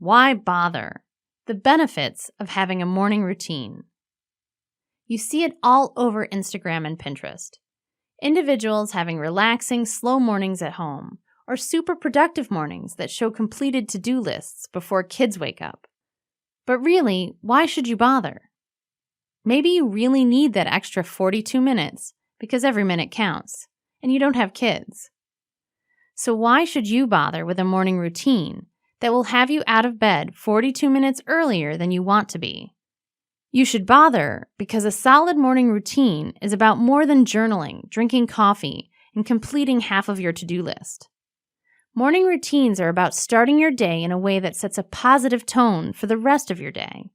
Why bother? The benefits of having a morning routine. You see it all over Instagram and Pinterest. Individuals having relaxing, slow mornings at home, or super productive mornings that show completed to-do lists before kids wake up. But really, why should you bother? Maybe you really need that extra 42 minutes because every minute counts, and you don't have kids. So why should you bother with a morning routine that will have you out of bed 42 minutes earlier than you want to be? You should bother because a solid morning routine is about more than journaling, drinking coffee, and completing half of your to-do list. Morning routines are about starting your day in a way that sets a positive tone for the rest of your day.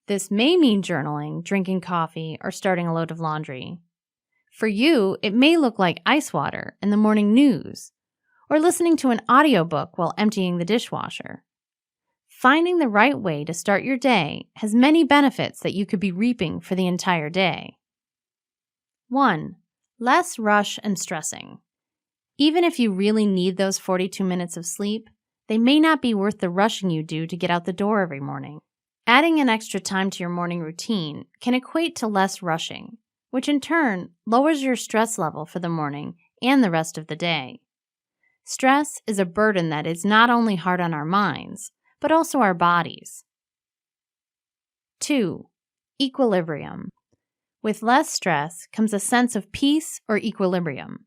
This may mean journaling, drinking coffee, or starting a load of laundry. For you, it may look like ice water and the morning news, or listening to an audiobook while emptying the dishwasher. Finding the right way to start your day has many benefits that you could be reaping for the entire day. 1. Less rush and stressing. Even if you really need those 42 minutes of sleep, they may not be worth the rushing you do to get out the door every morning. Adding an extra time to your morning routine can equate to less rushing, which in turn lowers your stress level for the morning and the rest of the day. Stress is a burden that is not only hard on our minds, but also our bodies. 2. Equilibrium. With less stress comes a sense of peace or equilibrium.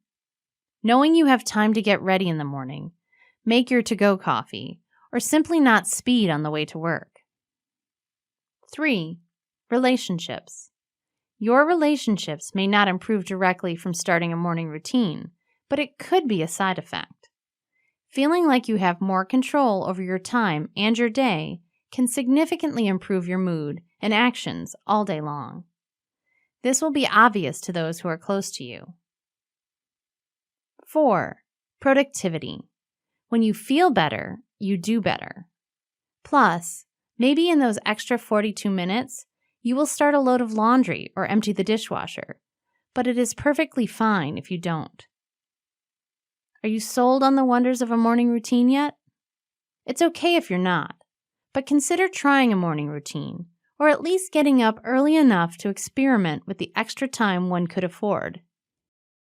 Knowing you have time to get ready in the morning, make your to-go coffee, or simply not speed on the way to work. 3. Relationships. Your relationships may not improve directly from starting a morning routine, but it could be a side effect. Feeling like you have more control over your time and your day can significantly improve your mood and actions all day long. This will be obvious to those who are close to you. 4. Productivity. When you feel better, you do better. Plus, maybe in those extra 42 minutes, you will start a load of laundry or empty the dishwasher, but it is perfectly fine if you don't. Are you sold on the wonders of a morning routine yet? It's okay if you're not, but consider trying a morning routine, or at least getting up early enough to experiment with the extra time one could afford.